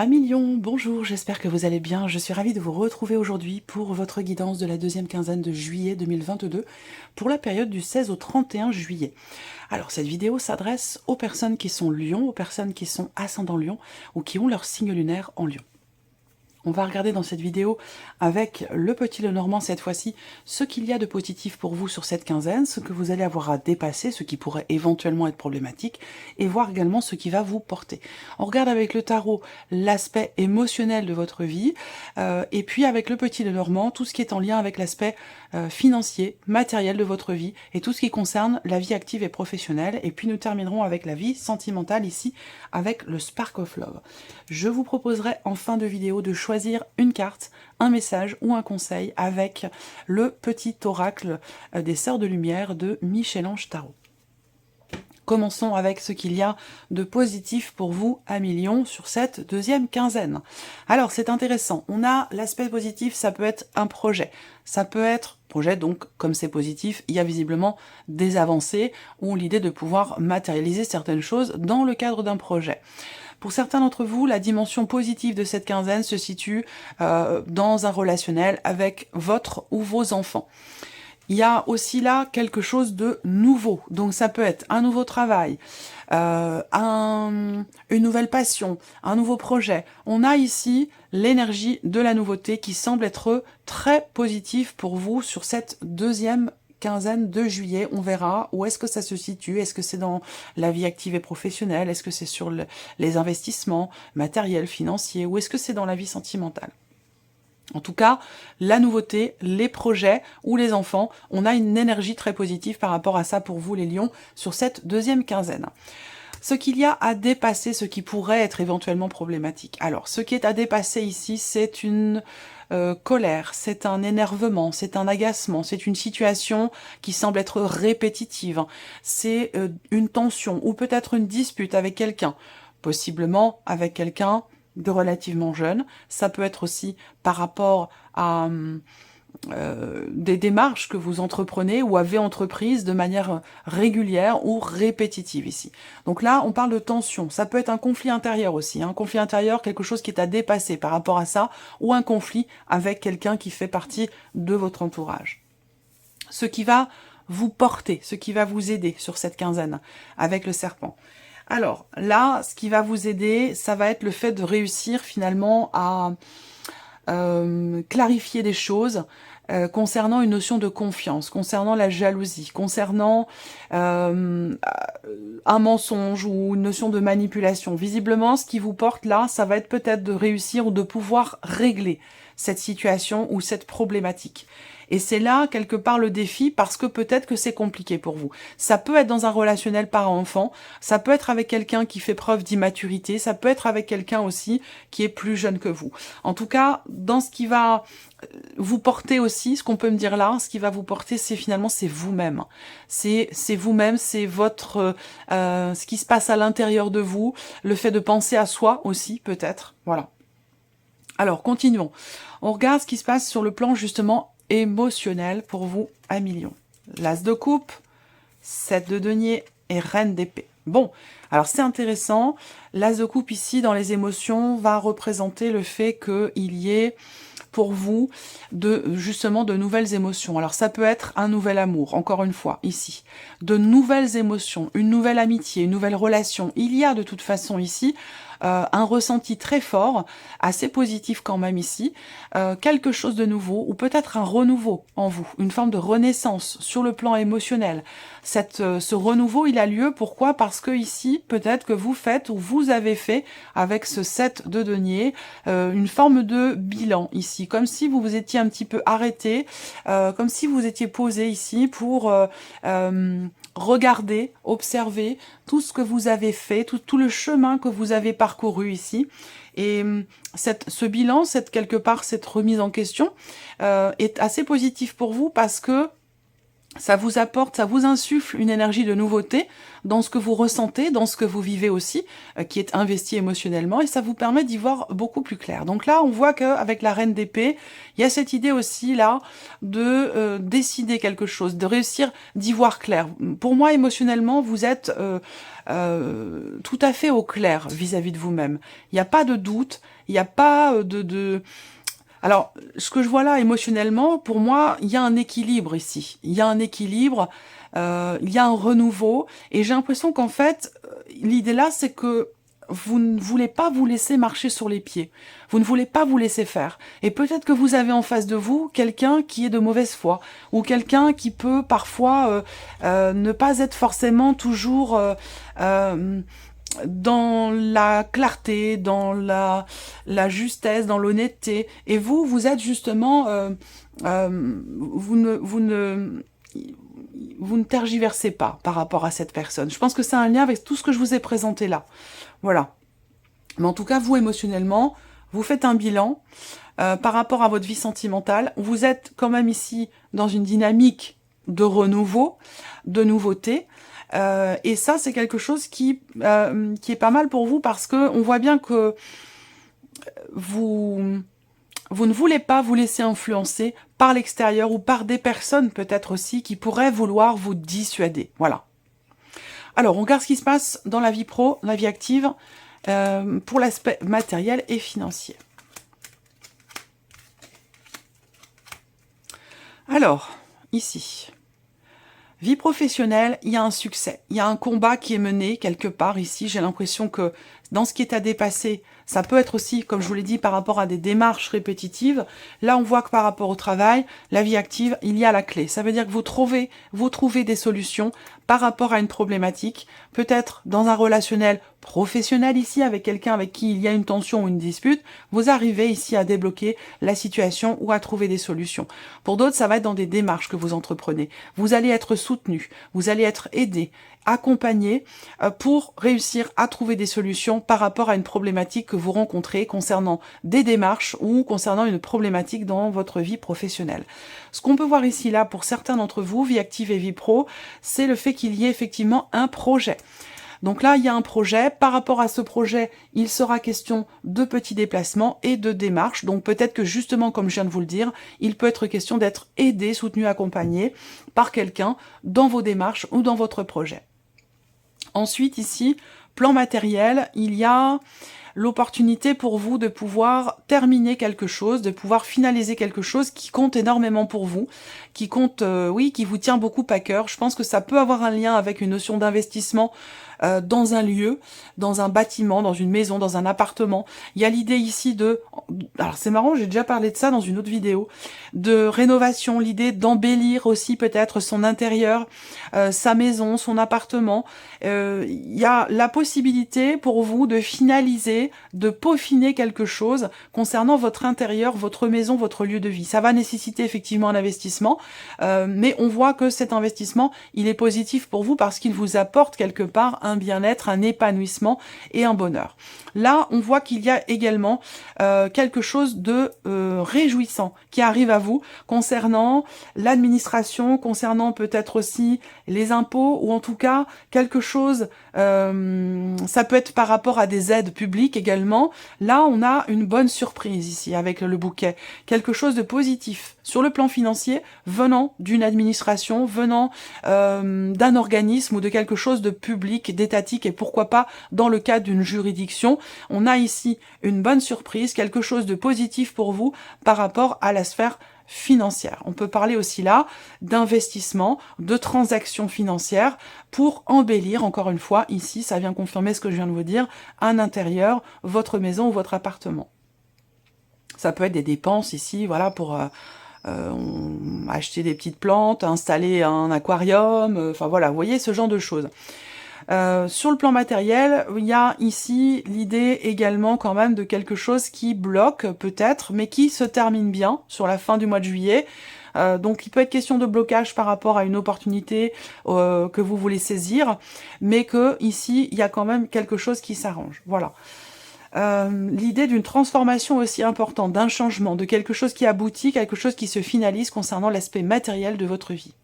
Amis Lion, bonjour, j'espère que vous allez bien. Je suis ravie de vous retrouver aujourd'hui pour votre guidance de la deuxième quinzaine de juillet 2022 pour la période du 16 au 31 juillet. Alors cette vidéo s'adresse aux personnes qui sont Lion, aux personnes qui sont ascendant Lion ou qui ont leur signe lunaire en Lion. On va regarder dans cette vidéo avec le petit Lenormand cette fois-ci ce qu'il y a de positif pour vous sur cette quinzaine, ce que vous allez avoir à dépasser, ce qui pourrait éventuellement être problématique, et voir également ce qui va vous porter. On regarde avec le tarot l'aspect émotionnel de votre vie, et puis avec le petit Lenormand, tout ce qui est en lien avec l'aspect financier, matériel de votre vie, et tout ce qui concerne la vie active et professionnelle, et puis nous terminerons avec la vie sentimentale ici, avec le Spark of Love. Je vous proposerai en fin de vidéo de choisir une carte, un message ou un conseil avec le petit oracle des Sœurs de Lumière de Michel-Ange Tarot. Commençons avec ce qu'il y a de positif pour vous, amis Lion, sur cette deuxième quinzaine. Alors, c'est intéressant. On a l'aspect positif, ça peut être un projet. Ça peut être projet, donc, comme c'est positif, il y a visiblement des avancées ou l'idée de pouvoir matérialiser certaines choses dans le cadre d'un projet. Pour certains d'entre vous, la dimension positive de cette quinzaine se situe dans un relationnel avec votre ou vos enfants. Il y a aussi là quelque chose de nouveau. Donc ça peut être un nouveau travail, une nouvelle passion, un nouveau projet. On a ici l'énergie de la nouveauté qui semble être très positive pour vous sur cette deuxième quinzaine de juillet. On verra où est-ce que ça se situe. Est-ce que c'est dans la vie active et professionnelle? Est-ce que c'est sur les investissements matériels, financiers? Ou est-ce que c'est dans la vie sentimentale? En tout cas, la nouveauté, les projets ou les enfants, on a une énergie très positive par rapport à ça pour vous les lions sur cette deuxième quinzaine. Ce qu'il y a à dépasser, ce qui pourrait être éventuellement problématique. Alors, ce qui est à dépasser ici, c'est une colère, c'est un énervement, c'est un agacement, c'est une situation qui semble être répétitive, c'est une tension ou peut-être une dispute avec quelqu'un, possiblement avec quelqu'un de relativement jeune. Ça peut être aussi par rapport à des démarches que vous entreprenez ou avez entreprises de manière régulière ou répétitive ici. Donc là, on parle de tension. Ça peut être un conflit intérieur aussi. Un conflit intérieur, quelque chose qui est à dépasser par rapport à ça, ou un conflit avec quelqu'un qui fait partie de votre entourage. Ce qui va vous porter, ce qui va vous aider sur cette quinzaine avec le serpent. Alors là, ce qui va vous aider, ça va être le fait de réussir finalement à clarifier des choses concernant une notion de confiance, concernant la jalousie, concernant un mensonge ou une notion de manipulation. Visiblement, ce qui vous porte là, ça va être peut-être de réussir ou de pouvoir régler cette situation ou cette problématique. Et c'est là, quelque part, le défi, parce que peut-être que c'est compliqué pour vous. Ça peut être dans un relationnel parent-enfant, ça peut être avec quelqu'un qui fait preuve d'immaturité, ça peut être avec quelqu'un aussi qui est plus jeune que vous. En tout cas, dans ce qui va vous porter aussi, ce qu'on peut me dire là, ce qui va vous porter, c'est finalement, c'est vous-même. C'est vous-même, c'est votre, ce qui se passe à l'intérieur de vous, le fait de penser à soi aussi, peut-être. Voilà. Alors, continuons. On regarde ce qui se passe sur le plan, justement, émotionnel pour vous, amis Lion. L'As de coupe, 7 de denier et Reine d'épée. Bon, alors c'est intéressant. L'As de coupe ici, dans les émotions, va représenter le fait qu'il y ait pour vous justement de nouvelles émotions. Alors ça peut être un nouvel amour, encore une fois, ici. De nouvelles émotions, une nouvelle amitié, une nouvelle relation. Il y a de toute façon ici un ressenti très fort, assez positif quand même ici, quelque chose de nouveau, ou peut-être un renouveau en vous, une forme de renaissance sur le plan émotionnel. Ce renouveau, il a lieu, pourquoi? Parce que ici, peut-être que vous faites, ou vous avez fait, avec ce 7 de denier, une forme de bilan ici, comme si vous vous étiez un petit peu arrêté, comme si vous étiez posé ici pour regarder, observer tout ce que vous avez fait, tout le chemin que vous avez parcouru ici. Et ce bilan, quelque part, cette remise en question est assez positif pour vous parce que Ça vous apporte, ça vous insuffle une énergie de nouveauté dans ce que vous ressentez, dans ce que vous vivez aussi, qui est investi émotionnellement, et ça vous permet d'y voir beaucoup plus clair. Donc là, on voit qu'avec la reine d'épée, il y a cette idée aussi là de décider quelque chose, de réussir d'y voir clair. Pour moi, émotionnellement, vous êtes tout à fait au clair vis-à-vis de vous-même. Il n'y a pas de doute, il n'y a pas Alors, ce que je vois là émotionnellement, pour moi, il y a un équilibre ici. Il y a un équilibre, il y a un renouveau, et j'ai l'impression qu'en fait, l'idée là, c'est que vous ne voulez pas vous laisser marcher sur les pieds. Vous ne voulez pas vous laisser faire. Et peut-être que vous avez en face de vous quelqu'un qui est de mauvaise foi, ou quelqu'un qui peut parfois ne pas être forcément toujours dans la clarté, dans la justesse, dans l'honnêteté. Et vous, vous êtes justement... vous ne tergiversez pas par rapport à cette personne. Je pense que c'est un lien avec tout ce que je vous ai présenté là. Voilà. Mais en tout cas, vous, émotionnellement, vous faites un bilan par rapport à votre vie sentimentale. Vous êtes quand même ici dans une dynamique de renouveau, de nouveauté. Et ça, c'est quelque chose qui est pas mal pour vous, parce que on voit bien que vous ne voulez pas vous laisser influencer par l'extérieur ou par des personnes peut-être aussi qui pourraient vouloir vous dissuader. Voilà. Alors, on regarde ce qui se passe dans la vie pro, la vie active, pour l'aspect matériel et financier. Alors, ici... Vie professionnelle, il y a un succès, il y a un combat qui est mené quelque part ici. J'ai l'impression que dans ce qui est à dépasser, ça peut être aussi, comme je vous l'ai dit, par rapport à des démarches répétitives. Là, on voit que par rapport au travail, la vie active, il y a la clé. Ça veut dire que vous trouvez des solutions par rapport à une problématique, peut-être dans un relationnel professionnel ici, avec quelqu'un avec qui il y a une tension ou une dispute, vous arrivez ici à débloquer la situation ou à trouver des solutions. Pour d'autres, ça va être dans des démarches que vous entreprenez. Vous allez être soutenu, vous allez être aidé, accompagné pour réussir à trouver des solutions par rapport à une problématique que vous rencontrez concernant des démarches ou concernant une problématique dans votre vie professionnelle. Ce qu'on peut voir ici, là, pour certains d'entre vous, vie active et vie pro, c'est le fait qu'il y ait effectivement un projet. Donc là, il y a un projet. Par rapport à ce projet, il sera question de petits déplacements et de démarches. Donc peut-être que justement, comme je viens de vous le dire, il peut être question d'être aidé, soutenu, accompagné par quelqu'un dans vos démarches ou dans votre projet. Ensuite, ici, plan matériel, il y a l'opportunité pour vous de pouvoir terminer quelque chose, de pouvoir finaliser quelque chose qui compte énormément pour vous, qui compte, qui vous tient beaucoup à cœur. Je pense que ça peut avoir un lien avec une notion d'investissement dans un lieu, dans un bâtiment, dans une maison, dans un appartement. Il y a l'idée ici de... Alors c'est marrant, j'ai déjà parlé de ça dans une autre vidéo, de rénovation, l'idée d'embellir aussi peut-être son intérieur, sa maison, son appartement. Il y a la possibilité pour vous de finaliser, de peaufiner quelque chose concernant votre intérieur, votre maison, votre lieu de vie. Ça va nécessiter effectivement un investissement, mais on voit que cet investissement, il est positif pour vous parce qu'il vous apporte quelque part un bien-être, un épanouissement et un bonheur. Là, on voit qu'il y a également quelque chose de réjouissant qui arrive à vous concernant l'administration, concernant peut-être aussi les impôts, ou en tout cas quelque chose, ça peut être par rapport à des aides publiques également. Là, on a une bonne surprise ici avec le bouquet, quelque chose de positif sur le plan financier venant d'une administration, venant d'un organisme ou de quelque chose de public, d'étatique, et pourquoi pas dans le cadre d'une juridiction. On a ici une bonne surprise, quelque chose de positif pour vous par rapport à la sphère financière. On peut parler aussi là d'investissement, de transactions financières pour embellir, encore une fois, ici, ça vient confirmer ce que je viens de vous dire, un intérieur, votre maison ou votre appartement. Ça peut être des dépenses ici, voilà, pour acheter des petites plantes, installer un aquarium, enfin voilà, vous voyez ce genre de choses. Sur le plan matériel, il y a ici l'idée également quand même de quelque chose qui bloque peut-être, mais qui se termine bien sur la fin du mois de juillet. Donc il peut être question de blocage par rapport à une opportunité que vous voulez saisir, mais que ici il y a quand même quelque chose qui s'arrange. Voilà. L'idée d'une transformation aussi importante, d'un changement, de quelque chose qui aboutit, quelque chose qui se finalise concernant l'aspect matériel de votre vie.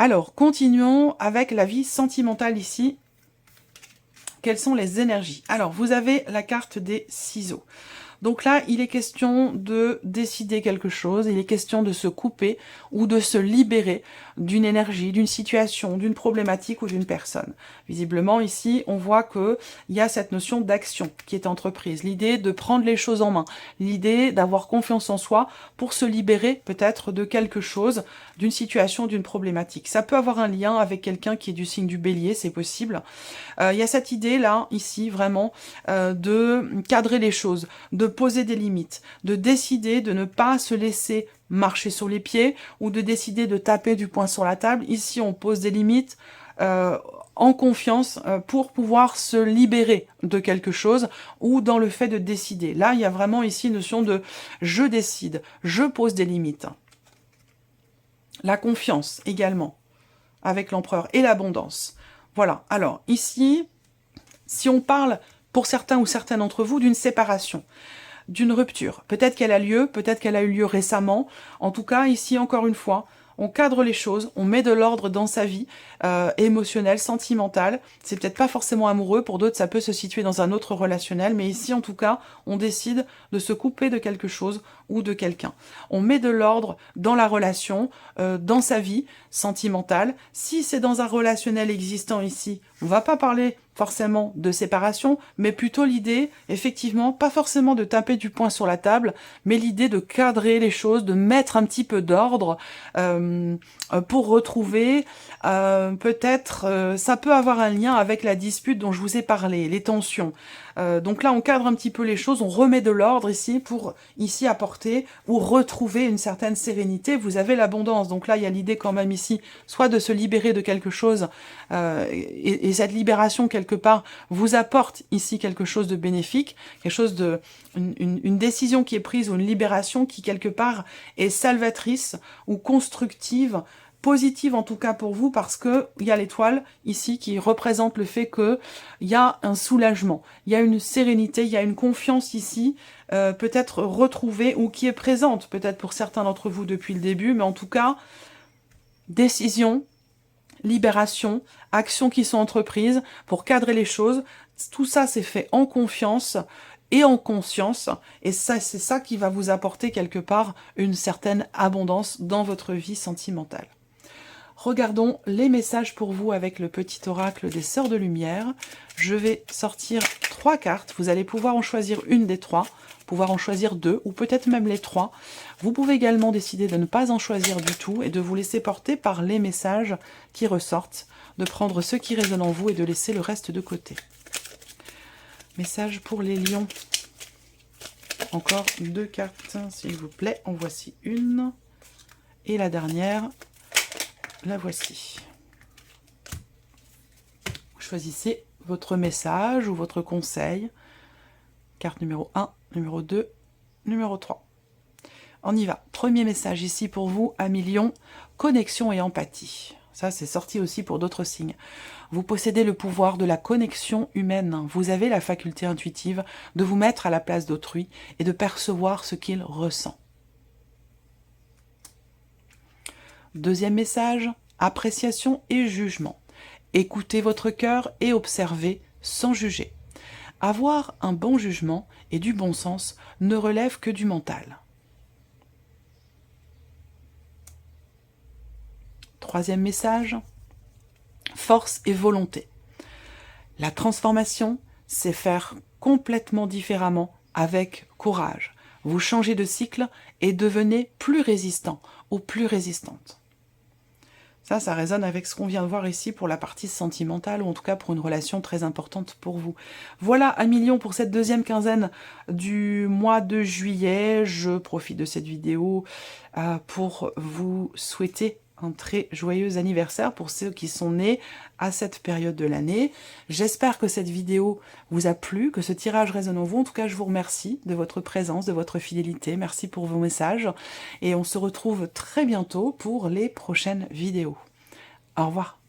Alors, continuons avec la vie sentimentale ici. Quelles sont les énergies? Alors, vous avez la carte des ciseaux. Donc là, il est question de décider quelque chose, il est question de se couper ou de se libérer d'une énergie, d'une situation, d'une problématique ou d'une personne. Visiblement, ici, on voit qu'il y a cette notion d'action qui est entreprise, l'idée de prendre les choses en main, l'idée d'avoir confiance en soi pour se libérer peut-être de quelque chose, d'une situation, d'une problématique. Ça peut avoir un lien avec quelqu'un qui est du signe du Bélier, c'est possible. Il y a cette idée-là, ici, vraiment, de cadrer les choses, de poser des limites, de décider de ne pas se laisser marcher sur les pieds ou de décider de taper du poing sur la table. Ici, on pose des limites en confiance pour pouvoir se libérer de quelque chose ou dans le fait de décider. Là, il y a vraiment ici une notion de « je décide », je pose des limites. La confiance également, avec l'empereur, et l'abondance. Voilà, alors ici, si on parle pour certains ou certaines d'entre vous d'une séparation, d'une rupture, peut-être qu'elle a lieu, peut-être qu'elle a eu lieu récemment, en tout cas ici encore une fois, on cadre les choses, on met de l'ordre dans sa vie émotionnelle, sentimentale, c'est peut-être pas forcément amoureux, pour d'autres ça peut se situer dans un autre relationnel, mais ici en tout cas, on décide de se couper de quelque chose ou de quelqu'un. On met de l'ordre dans la relation, dans sa vie sentimentale. Si c'est dans un relationnel existant ici, on va pas parler forcément de séparation, mais plutôt l'idée, effectivement, pas forcément de taper du poing sur la table, mais l'idée de cadrer les choses, de mettre un petit peu d'ordre pour retrouver, peut-être, ça peut avoir un lien avec la dispute dont je vous ai parlé, les tensions. Donc là, on cadre un petit peu les choses, on remet de l'ordre ici pour ici apporter ou retrouver une certaine sérénité. Vous avez l'abondance, donc là, il y a l'idée quand même ici, soit de se libérer de quelque chose, et cette libération, quelque part, vous apporte ici quelque chose de bénéfique, quelque chose de... une décision qui est prise ou une libération qui, quelque part, est salvatrice ou constructive, positive en tout cas pour vous, parce que il y a l'étoile ici qui représente le fait que il y a un soulagement, il y a une sérénité, il y a une confiance ici, peut-être retrouvée ou qui est présente peut-être pour certains d'entre vous depuis le début, mais en tout cas, décision, libération, actions qui sont entreprises pour cadrer les choses, tout ça c'est fait en confiance et en conscience, et ça c'est ça qui va vous apporter quelque part une certaine abondance dans votre vie sentimentale. Regardons les messages pour vous avec le petit oracle des Sœurs de Lumière. Je vais sortir 3 cartes. Vous allez pouvoir en choisir une des 3, pouvoir en choisir 2 ou peut-être même les 3. Vous pouvez également décider de ne pas en choisir du tout et de vous laisser porter par les messages qui ressortent, de prendre ceux qui résonnent en vous et de laisser le reste de côté. Message pour les lions. Encore 2 cartes, s'il vous plaît. En voici une. Et la dernière, la voici. Vous choisissez votre message ou votre conseil. Carte numéro 1, numéro 2, numéro 3. On y va. Premier message ici pour vous, amis lions, connexion et empathie. Ça, c'est sorti aussi pour d'autres signes. Vous possédez le pouvoir de la connexion humaine. Vous avez la faculté intuitive de vous mettre à la place d'autrui et de percevoir ce qu'il ressent. Deuxième message, appréciation et jugement. Écoutez votre cœur et observez sans juger. Avoir un bon jugement et du bon sens ne relève que du mental. Troisième message, force et volonté. La transformation, c'est faire complètement différemment avec courage. Vous changez de cycle et devenez plus résistant ou plus résistante. Ça résonne avec ce qu'on vient de voir ici pour la partie sentimentale, ou en tout cas pour une relation très importante pour vous. Voilà, amis lions, pour cette deuxième quinzaine du mois de juillet. Je profite de cette vidéo pour vous souhaiter un très joyeux anniversaire pour ceux qui sont nés à cette période de l'année. J'espère que cette vidéo vous a plu, que ce tirage résonne en vous. En tout cas, je vous remercie de votre présence, de votre fidélité. Merci pour vos messages. Et on se retrouve très bientôt pour les prochaines vidéos. Au revoir.